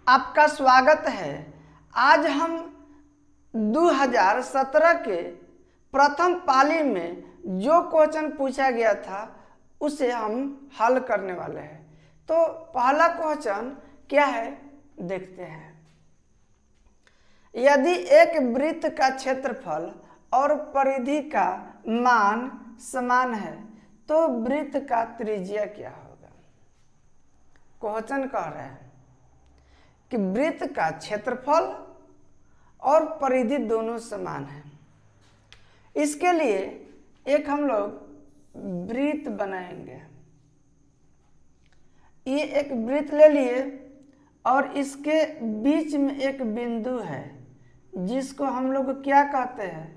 आपका स्वागत है। आज हम 2017 के प्रथम पाली में जो क्वेश्चन पूछा गया था उसे हम हल करने वाले हैं। तो पहला क्वेश्चन क्या है देखते हैं। यदि एक वृत्त का क्षेत्रफल और परिधि का मान समान है तो वृत्त का त्रिज्या क्या होगा। क्वेश्चन कह रहे हैं कि वृत्त का क्षेत्रफल और परिधि दोनों समान है। इसके लिए एक हम लोग वृत्त बनाएंगे। ये एक वृत्त ले लिए और इसके बीच में एक बिंदु है जिसको हम लोग क्या कहते हैं,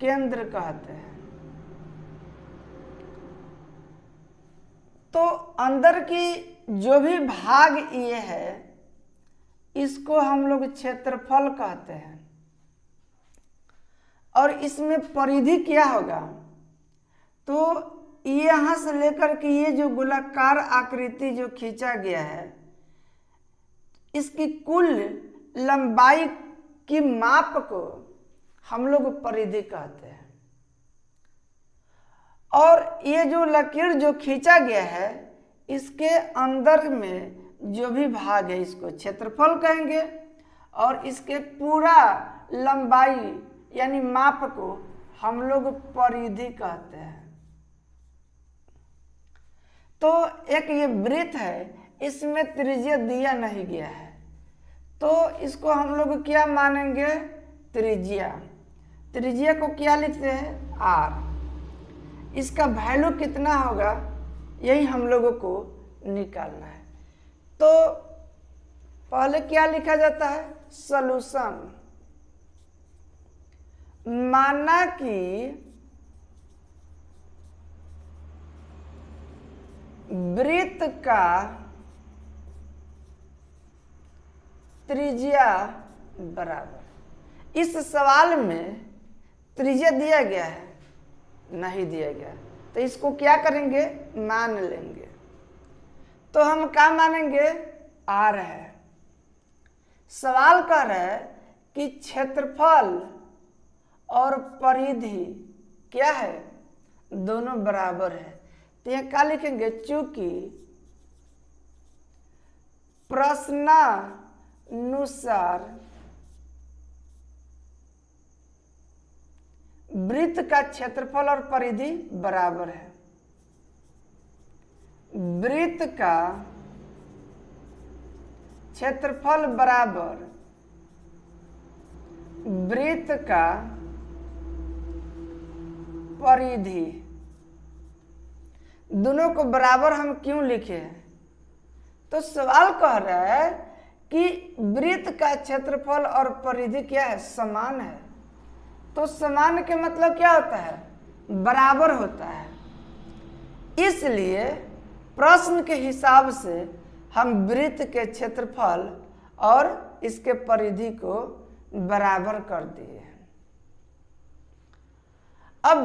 केंद्र कहते हैं। तो अंदर की जो भी भाग ये है इसको हम लोग क्षेत्रफल कहते हैं और इसमें परिधि क्या होगा, तो यहाँ से लेकर के ये जो गोलाकार आकृति जो खींचा गया है इसकी कुल लंबाई की माप को हम लोग परिधि कहते हैं। और ये जो लकीर जो खींचा गया है इसके अंदर में जो भी भाग है इसको क्षेत्रफल कहेंगे और इसके पूरा लंबाई यानी माप को हम लोग परिधि कहते हैं। तो एक ये वृत्त है, इसमें त्रिज्या दिया नहीं गया है तो इसको हम लोग क्या मानेंगे, त्रिज्या। त्रिज्या को क्या लिखते हैं, आर। इसका वैल्यू कितना होगा यही हम लोगों को निकालना है। तो पहले क्या लिखा जाता है, सॉल्यूशन। माना कि वृत्त का त्रिज्या बराबर, इस सवाल में त्रिज्या दिया गया है, नहीं दिया गया, तो इसको क्या करेंगे, मान लेंगे। तो हम क्या मानेंगे, आर है। सवाल कह रहा है कि क्षेत्रफल और परिधि क्या है, दोनों बराबर है। तो यह क्या लिखेंगे, चूंकि प्रश्नानुसार वृत्त का क्षेत्रफल और परिधि बराबर है। वृत्त का क्षेत्रफल बराबर वृत्त का परिधि, दोनों को बराबर हम क्यों लिखे हैं, तो सवाल कह रहा है कि वृत्त का क्षेत्रफल और परिधि क्या है, समान है। तो समान के मतलब क्या होता है, बराबर होता है। इसलिए प्रश्न के हिसाब से हम वृत्त के क्षेत्रफल और इसके परिधि को बराबर कर दिए हैं। अब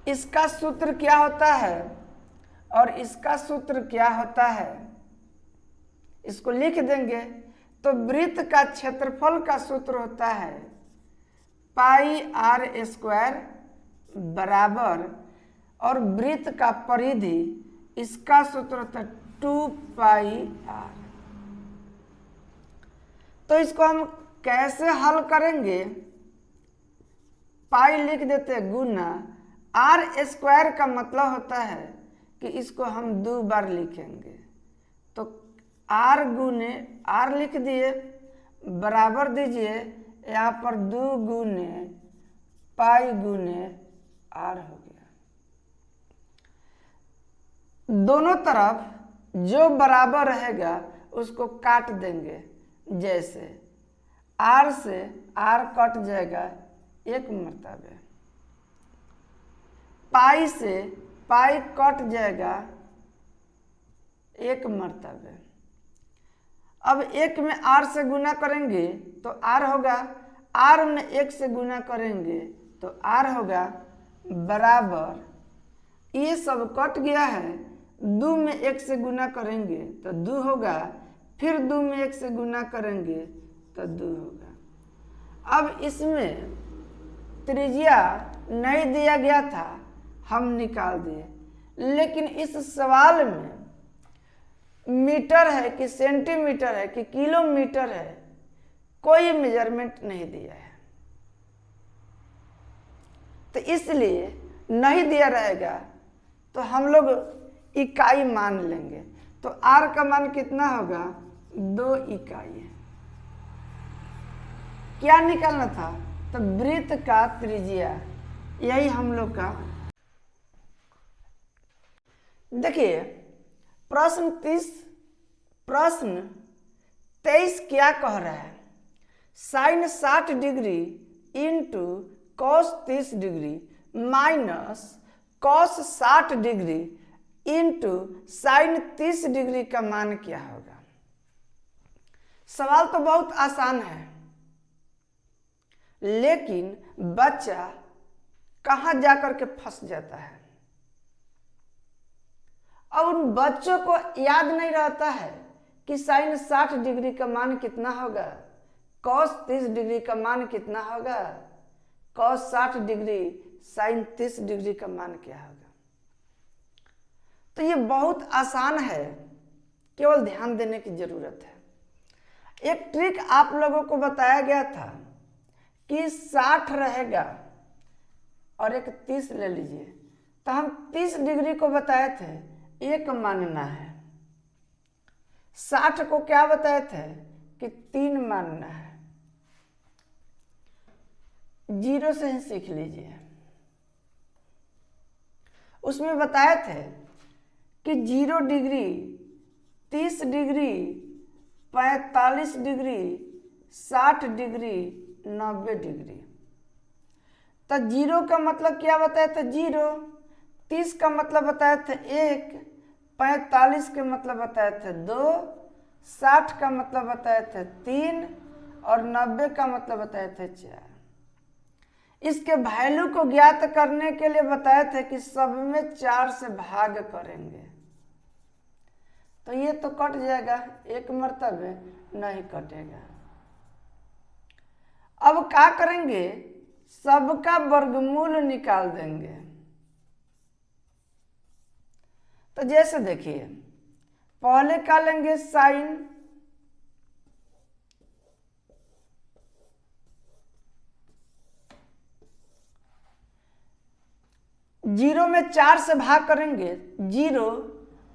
इसका सूत्र क्या होता है और इसका सूत्र क्या होता है, इसको लिख देंगे। तो वृत्त का क्षेत्रफल का सूत्र होता है पाई आर स्क्वायर बराबर, और वृत्त का परिधि इसका सूत्र होता है 2 पाई आर। तो इसको हम कैसे हल करेंगे, पाई लिख देते हैं गुना आर स्क्वायर का मतलब होता है कि इसको हम 2 बार लिखेंगे। तो आर गुने आर लिख दिए, बराबर दीजिए यहाँ पर 2 गुने पाई गुने आर हो गया। दोनों तरफ जो बराबर रहेगा उसको काट देंगे। जैसे आर से आर कट जाएगा एक मर्तबे, पाई से पाई कट जाएगा एक मर्तबे। अब एक में आर से गुना करेंगे तो आर होगा, आर में एक से गुना करेंगे तो आर होगा बराबर, ये सब कट गया है, 2 में 1 से गुना करेंगे तो 2 होगा, फिर 2 में 1 से गुना करेंगे तो 2 होगा। अब इसमें त्रिज्या नहीं दिया गया था, हम निकाल दिए, लेकिन इस सवाल में मीटर है कि सेंटीमीटर है कि किलोमीटर है, कोई मेजरमेंट नहीं दिया है, तो इसलिए नहीं दिया रहेगा तो हम लोग इकाई मान लेंगे। तो r का मान कितना होगा? 2 इकाई है। क्या निकालना था? तो वृत्त का त्रिज्या, यही हम लोग का। देखिए प्रश्न 23 क्या कह रहा है? Sine 60 degree into cos 30 degree minus cos 60 degree into sine 30 degree का मान क्या होगा? सवाल तो बहुत आसान है, लेकिन बच्चा कहाँ जाकर के फंस जाता है। और उन बच्चों को याद नहीं रहता है कि साइन 60 डिग्री का मान कितना होगा, कॉस 30 डिग्री का मान कितना होगा, कॉस 60 डिग्री साइन 30 डिग्री का मान क्या होगा। तो ये बहुत आसान है, केवल ध्यान देने की जरूरत है। एक ट्रिक आप लोगों को बताया गया था कि 60 रहेगा और एक 30 ले लीजिए, तो हम 30 डिग्री को बताए थे एक मानना है, 60 को क्या बताए थे कि 3 मानना है। 0 से ही सीख लीजिए। उसमें बताए थे कि 0 degree, 30 degree, 45 degree, 60 degree, 90 degree. तो 0 का मतलब क्या बताया था? 0। 30 का मतलब बताया था 1, 45 के मतलब बताए थे 2, 60 का मतलब बताए थे 3 और 90 का मतलब बताए थे 4। इसके वैल्यू को ज्ञात करने के लिए बताए थे कि सब में 4 से भाग करेंगे, तो ये तो कट जाएगा, एक मर्तबे नहीं कटेगा। अब क्या करेंगे? सबका वर्गमूल निकाल देंगे। तो जैसे देखिए, पहले क्या लेंगे? साइन, जीरो में 4 से भाग करेंगे 0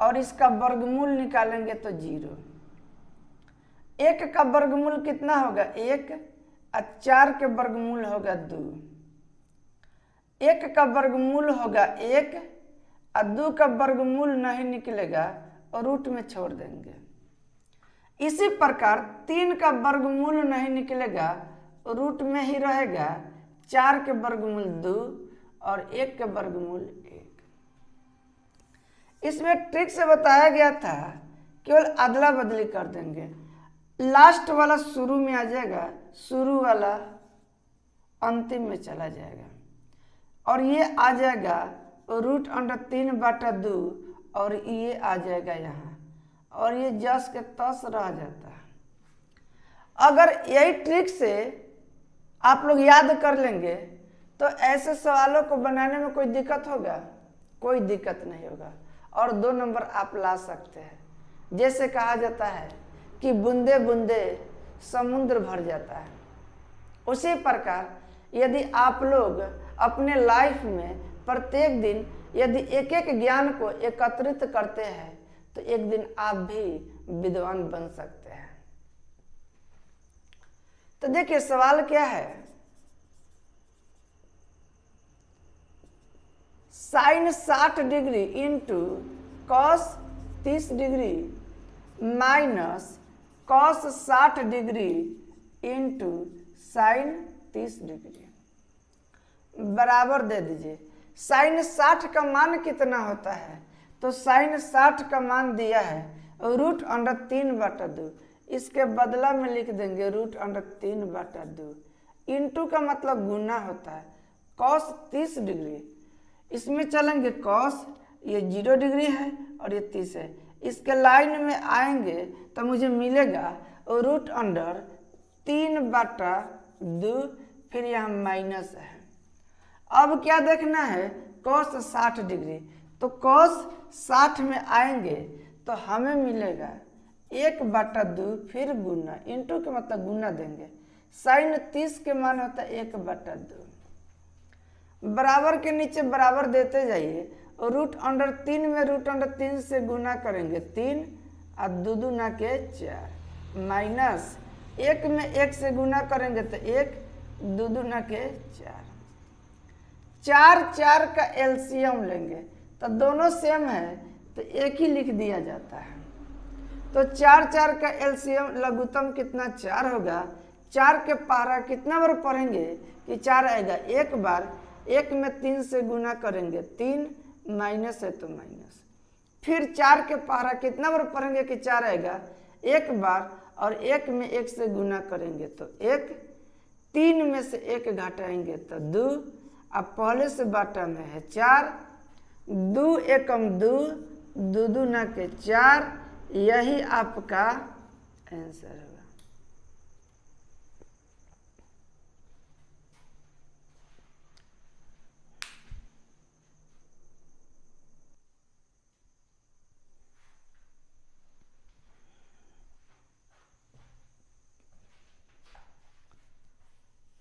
और इसका वर्गमूल निकालेंगे तो 0। 1 का वर्गमूल कितना होगा? 1 और 4 के वर्गमूल होगा 2। 1 का वर्गमूल होगा 1 और 2 का वर्गमूल नहीं निकलेगा और रूट में छोड़ देंगे। इसी प्रकार 3 का वर्गमूल नहीं निकलेगा, रूट में ही रहेगा। 4 के वर्गमूल 2 और 1 के वर्गमूल 1। इसमें ट्रिक से बताया गया था, केवल अदला बदली कर देंगे। लास्ट वाला शुरू में आ जाएगा, शुरू वाला अंतिम में चला जाएगा, और ये आ जाएगा √3/2 और ये आ जाएगा यहाँ, और ये जस के तस रह जाता है। अगर यही ट्रिक से आप लोग याद कर लेंगे तो ऐसे सवालों को बनाने में कोई दिक्कत होगा? कोई दिक्कत नहीं होगा, और 2 नंबर आप ला सकते हैं। जैसे कहा जाता है कि बूंदे बूंदे समुद्र भर जाता है, उसी प्रकार यदि आप लोग अपने लाइफ में प्रत्येक दिन यदि एक एक ज्ञान को एकत्रित करते हैं तो एक दिन आप भी विद्वान बन सकते हैं। तो देखिए सवाल क्या है? Sine 60 degree into cos 30 degree minus cos 60 degree into sine 30 degree बराबर दे दीजिए। साइन 60 का मान कितना होता है? तो साइन 60 का मान दिया है √3/2, इसके बदला में लिख देंगे √3/2। इंटू का मतलब गुना होता है। कॉस 30 डिग्री, इसमें चलेंगे कॉस, ये 0 डिग्री है और ये 30 है, इसके लाइन में आएंगे तो मुझे मिलेगा रूट अंडर 3/2, फिर यहाँ माइनस है। अब क्या देखना है, cos 60 डिग्री, तो cos 60 में आएंगे तो हमें मिलेगा 1/2, फिर गुना, इंटू के मतलब गुना देंगे, साइन 30 के मान होता है 1/2, बराबर के नीचे बराबर देते जाइए, और रूट अंडर 3 में रूट अंडर 3 से गुना करेंगे 3 और 2 दूना के 4, माइनस 1 में 1 से गुना करेंगे तो 1, 2 दूना के 4, 4 का एलसीएम लेंगे तो दोनों सेम है तो एक ही लिख दिया जाता है। तो 4 का एलसीएम लघुत्तम कितना 4 होगा। 4 के पारा कितना बार पढ़ेंगे कि 4 आएगा, एक बार, 1 में 3 से गुना करेंगे 3, माइनस है तो माइनस, फिर 4 के पारा कितना बार पढ़ेंगे कि 4 आएगा, एक बार, और 1 में 1 से गुना करेंगे तो 1, 3 में से 1 घटाएंगे तो 2, अब पहले से बाटा में है 4, 2 एकम 2, 2 दूना के 4, यही आपका आंसर होगा।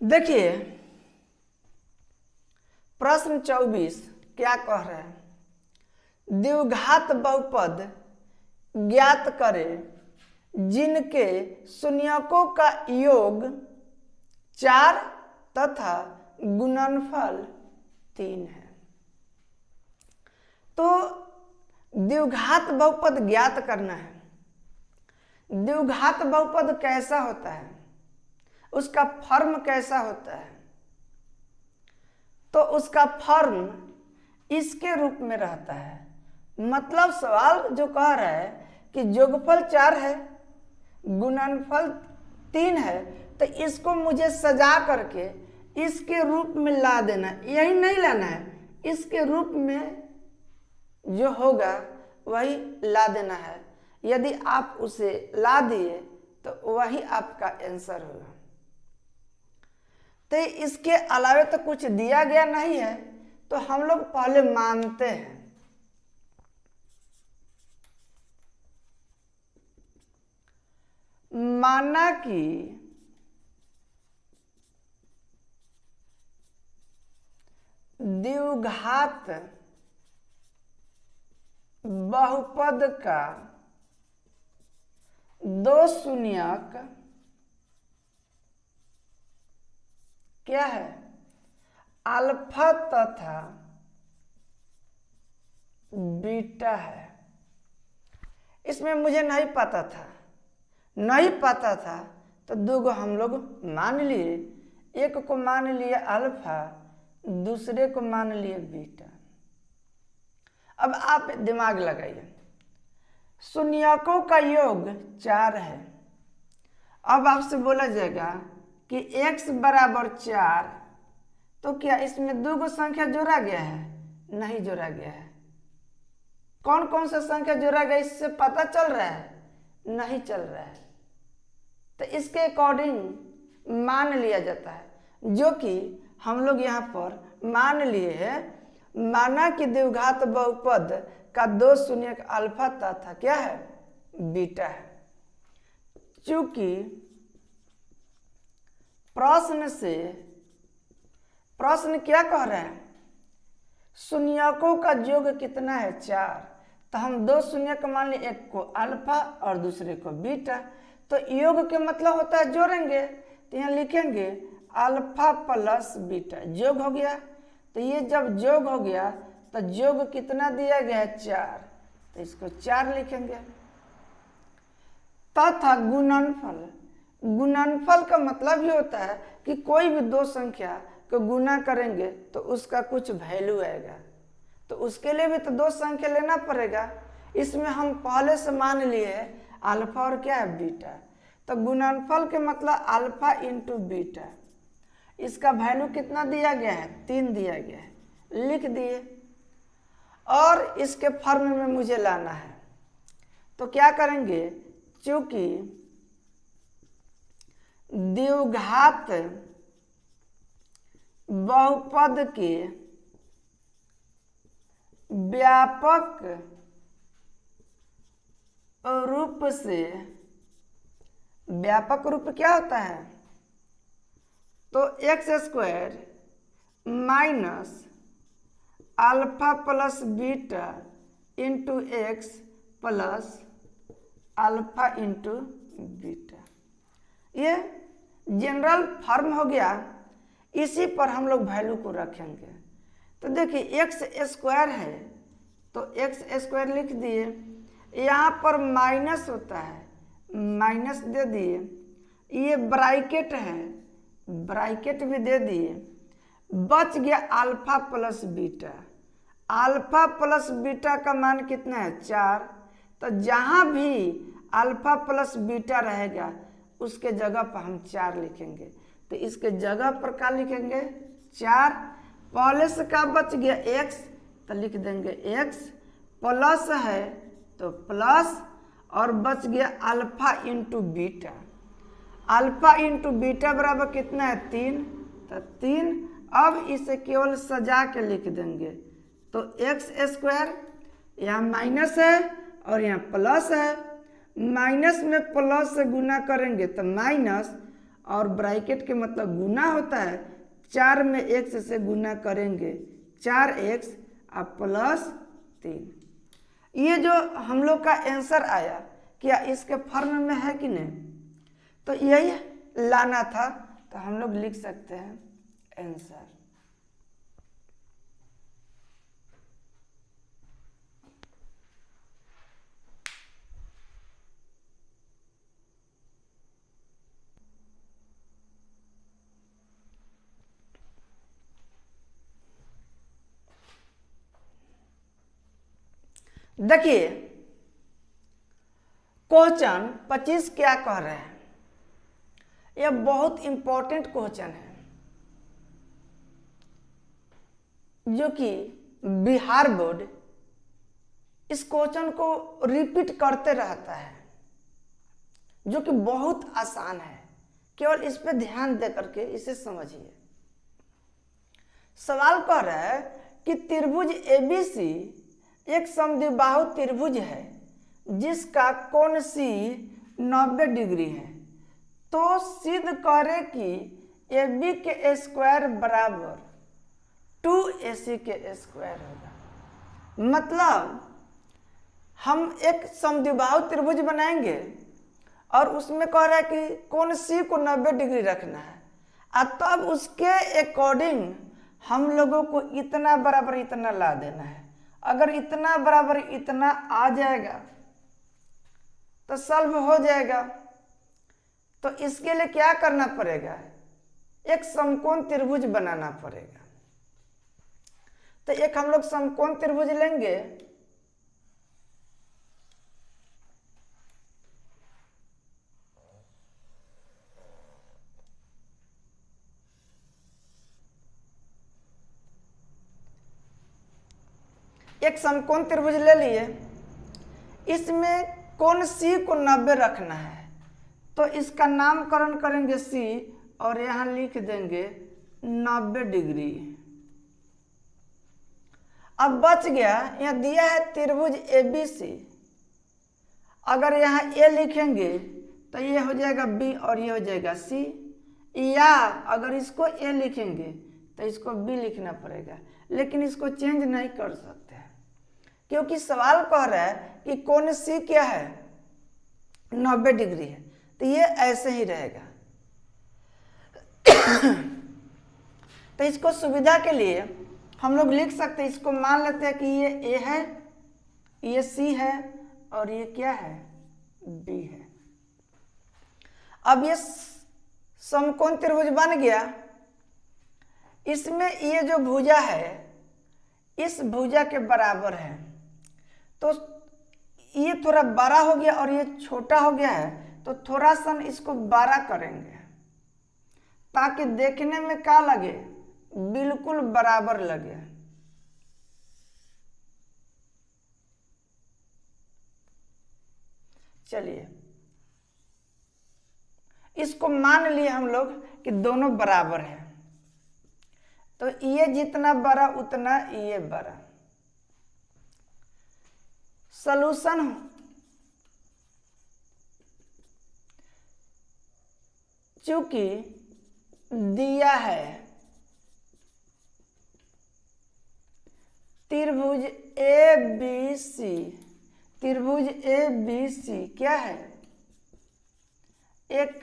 देखिए प्रश्न 24 क्या कह रहा है, द्विघात बहुपद ज्ञात करें जिनके शून्यकों का योग 4 तथा गुणनफल 3 है। तो द्विघात बहुपद ज्ञात करना है। द्विघात बहुपद कैसा होता है, उसका फॉर्म कैसा होता है, तो उसका फॉर्म इसके रूप में रहता है। मतलब सवाल जो कह रहा है कि योगफल 4 है, गुणनफल 3 है, तो इसको मुझे सजा करके इसके रूप में ला देना, यही नहीं लाना है, इसके रूप में जो होगा वही ला देना है। यदि आप उसे ला दिए तो वही आपका आंसर होगा। तो इसके अलावा तो कुछ दिया गया नहीं है, तो हम लोग पहले मानते हैं। माना कि द्विघात बहुपद का 2 शून्यक क्या है, अल्फा तथा बीटा है। इसमें मुझे नहीं पता था तो 2 को हम लोग मान लिए, एक को मान लिए अल्फा, दूसरे को मान लिए बीटा। अब आप दिमाग लगाइए, शून्यकों का योग 4 है। अब आपसे बोला जाएगा कि x बराबर 4, तो क्या इसमें 2 को संख्या जोड़ा गया है? नहीं जोड़ा गया है। कौन कौन सा संख्या जोड़ा गया इससे पता चल रहा है? नहीं चल रहा है। तो इसके अकॉर्डिंग मान लिया जाता है, जो कि हम लोग यहाँ पर मान लिए हैं। माना कि द्विघात बहुपद का 2 शून्यक अल्फा तथा क्या है, बीटा है। चूंकि प्रश्न क्या कह रहे हैं, शून्यकों का योग कितना है 4, तो हम 2 शून्यक मान लिए, एक को अल्फा और दूसरे को बीटा। तो योग के मतलब होता है जोड़ेंगे, तो यहाँ लिखेंगे अल्फा प्लस बीटा, योग हो गया। तो ये जब योग हो गया तो योग कितना दिया गया है 4, तो इसको 4 लिखेंगे। तथा गुणनफल का मतलब ये होता है कि कोई भी 2 संख्या को गुना करेंगे तो उसका कुछ वैल्यू आएगा, तो उसके लिए भी तो 2 संख्या लेना पड़ेगा। इसमें हम पहले से मान लिए अल्फा और क्या है, बीटा। तो गुणनफल के मतलब अल्फा इंटू बीटा, इसका वैल्यू कितना दिया गया है, 3 दिया गया है, लिख दिए। और इसके फॉर्म में मुझे लाना है, तो क्या करेंगे, चूंकि द्विघात बहुपद के व्यापक रूप से, व्यापक रूप क्या होता है, तो x square minus alpha plus beta into x plus alpha into beta, ये जनरल फॉर्म हो गया। इसी पर हम लोग वैल्यू को रखेंगे। तो देखिए एक्स स्क्वायर है तो एक्स स्क्वायर लिख दिए, यहाँ पर माइनस होता है माइनस दे दिए, ये ब्रैकेट है ब्रैकेट भी दे दिए, बच गया alpha plus beta. Alpha plus beta का मान कितना है 4, तो जहाँ भी अल्फा प्लस बीटा रहेगा उसके जगह पर हम 4 लिखेंगे। तो इसके जगह पर क्या लिखेंगे 4, पहले से क्या बच गया x, तो लिख देंगे x, प्लस है तो प्लस, और बच गया alpha into beta. Alpha into beta बराबर कितना है 3, तो 3। अब इसे केवल सजा के लिख देंगे, तो एक्स स्क्वायर यहाँ माइनस है और यहाँ प्लस है, माइनस में प्लस से गुना करेंगे तो माइनस, और ब्रैकेट के मतलब गुना होता है, 4 में x से गुना करेंगे 4x और प्लस 3। ये जो हम लोग का आंसर आया क्या इसके फॉर्म में है कि नहीं, तो यही लाना था। तो हम लोग लिख सकते हैं आंसर। देखिए क्वेश्चन 25 क्या कह रहे हैं, यह बहुत इंपॉर्टेंट क्वेश्चन है जो कि बिहार बोर्ड इस क्वेश्चन को रिपीट करते रहता है, जो कि बहुत आसान है, केवल इस पे ध्यान दे करके इसे समझिए। सवाल कह रहा है कि त्रिभुज एबीसी एक समद्विबाहु त्रिभुज है जिसका कोण सी 90 डिग्री है, तो सिद्ध करे कि AB के स्क्वायर बराबर 2AC के स्क्वायर होगा। मतलब हम एक समद्विबाहु त्रिभुज बनाएंगे और उसमें कह रहा है कि कोण C को 90 डिग्री रखना है, और तब उसके अकॉर्डिंग हम लोगों को इतना बराबर इतना ला देना है। अगर इतना बराबर इतना आ जाएगा तो सॉल्व हो जाएगा। तो इसके लिए क्या करना पड़ेगा, एक समकोण त्रिभुज बनाना पड़ेगा। तो एक हम लोग समकोण त्रिभुज लेंगे, एक समकोण त्रिभुज ले लिए, इसमें कोण C को 90 रखना है, तो इसका नामकरण करेंगे C और यहाँ लिख देंगे 90 डिग्री। अब बच गया, यहाँ दिया है त्रिभुज ABC, अगर यहाँ A लिखेंगे तो ये हो जाएगा B और ये हो जाएगा C, या अगर इसको A लिखेंगे तो इसको B लिखना पड़ेगा, लेकिन इसको चेंज नहीं कर सकते क्योंकि सवाल कह रहा है कि कोण C क्या है 90 डिग्री है, तो ये ऐसे ही रहेगा। तो इसको सुविधा के लिए हम लोग लिख सकते हैं, इसको मान लेते हैं कि ये A है, ये C है और ये क्या है B है। अब ये समकोण त्रिभुज बन गया, इसमें ये जो भुजा है इस भुजा के बराबर है, तो ये थोड़ा बड़ा हो गया और ये छोटा हो गया है, तो थोड़ा सा इसको बड़ा करेंगे ताकि देखने में क्या लगे, बिल्कुल बराबर लगे। चलिए इसको मान लिए हम लोग कि दोनों बराबर है, तो ये जितना बड़ा उतना ये बड़ा। सॉल्यूशन चूंकि दिया है त्रिभुज ए बी सी, त्रिभुज ए बी सी क्या है, एक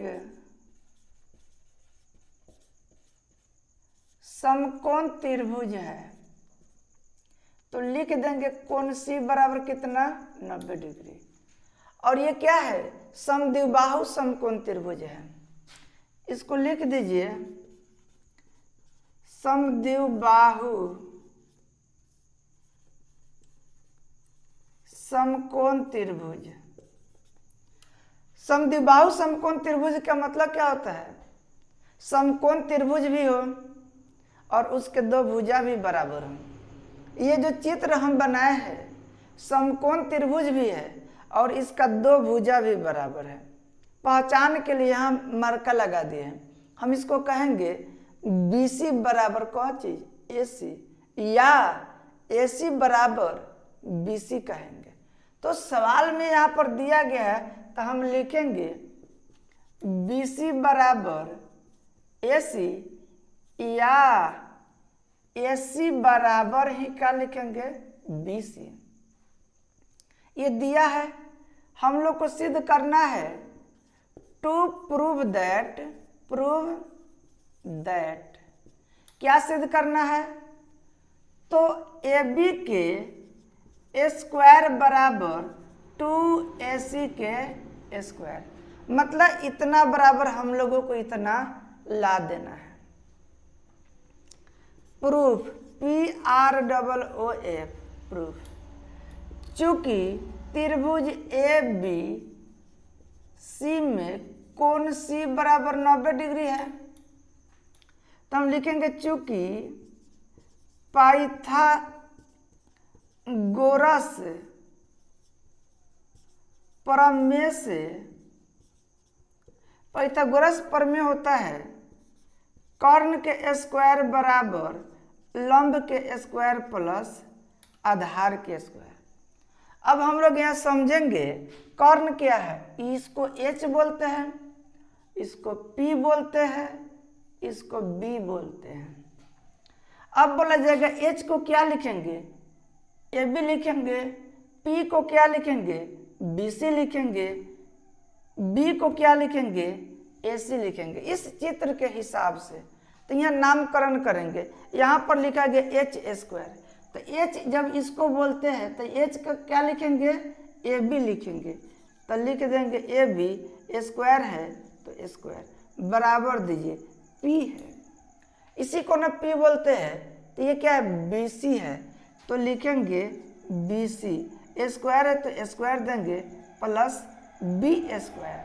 समकोण त्रिभुज है, तो लिख देंगे कोण सी बराबर कितना 90 डिग्री। और ये क्या है, समद्विबाहु समकोण त्रिभुज है, इसको लिख दीजिए समद्विबाहु समकोण त्रिभुज। समद्विबाहु समकोण त्रिभुज का मतलब क्या होता है, समकोण त्रिभुज भी हो और उसके दो भुजा भी बराबर हो। ये जो चित्र हम बनाए हैं समकोण त्रिभुज भी है और इसका दो भुजा भी बराबर है। पहचान के लिए हम मार्का लगा दिए हैं, हम इसको कहेंगे BC बराबर कौन चीज AC, या AC बराबर BC कहेंगे। तो सवाल में यहाँ पर दिया गया है तो हम लिखेंगे BC बराबर AC या AC बराबर ही क्या लिखेंगे BC। ये दिया है, हम लोग को सिद्ध करना है टू प्रूव दैट क्या सिद्ध करना है, तो AB के स्क्वायर बराबर 2AC के स्क्वायर, मतलब इतना बराबर हम लोगों को इतना ला देना है। प्रूफ PROOF प्रूफ, चूंकि त्रिभुज ABC में कोण C बराबर 90 डिग्री है, तो हम लिखेंगे चूंकि पाइथागोरस प्रमेय से, पाइथागोरस प्रमेय होता है कर्ण के स्क्वायर बराबर लंब के स्क्वायर प्लस आधार के स्क्वायर। अब हम लोग यहाँ समझेंगे कर्ण क्या है, इसको H बोलते हैं, इसको P बोलते हैं, इसको B बोलते हैं। अब बोला जाएगा H को क्या लिखेंगे AB लिखेंगे, P को क्या लिखेंगे BC लिखेंगे, B को क्या लिखेंगे AC लिखेंगे, इस चित्र के हिसाब से। तो यहाँ नामकरण करेंगे, यहाँ पर लिखा गया H स्क्वायर, तो H जब इसको बोलते हैं तो H का क्या लिखेंगे AB लिखेंगे, तो लिख देंगे AB स्क्वायर है तो स्क्वायर बराबर दीजिए P है, इसी को ना P बोलते हैं, तो ये क्या है BC है, तो लिखेंगे BC, स्क्वायर है तो स्क्वायर देंगे प्लस B स्क्वायर,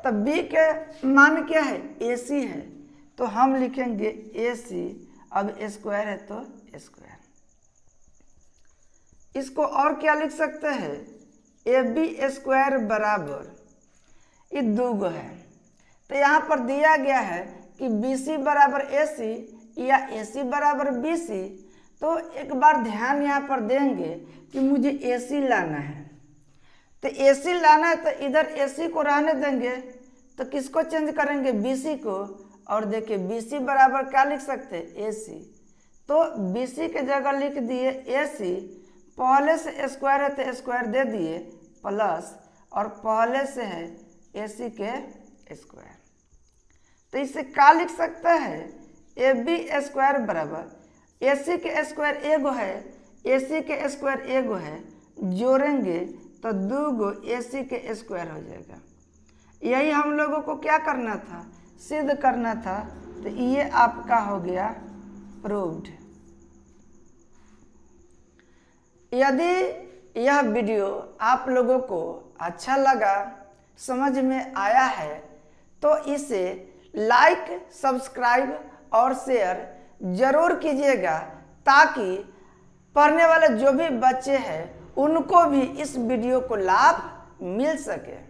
तो B के मान क्या है AC है, तो हम लिखेंगे AC, अब स्क्वायर है तो स्क्वायर। इसको और क्या लिख सकते हैं AB स्क्वायर बराबर, ये दो गो है, तो यहाँ पर दिया गया है कि BC बराबर AC या AC बराबर BC, तो एक बार ध्यान यहाँ पर देंगे कि मुझे AC लाना है, तो AC लाना है तो इधर AC को रहने देंगे, तो किसको चेंज करेंगे BC को, और देखिए BC बराबर क्या लिख सकते हैं AC, तो BC के जगह लिख दिए AC, पहले से स्क्वायर है तो स्क्वायर दे दिए प्लस, और पहले से है AC के स्क्वायर, तो इसे क्या लिख सकता है AB स्क्वायर बराबर AC के स्क्वायर एगो है, AC के स्क्वायर एगो है, जोड़ेंगे तो दो गो AC के स्क्वायर हो जाएगा। यही हम लोगों को क्या करना था, सिद्ध करना था, तो ये आपका हो गया प्रूव्ड। यदि यह वीडियो आप लोगों को अच्छा लगा, समझ में आया है, तो इसे लाइक, सब्सक्राइब और शेयर जरूर कीजिएगा, ताकि पढ़ने वाले जो भी बच्चे हैं उनको भी इस वीडियो को लाभ मिल सके।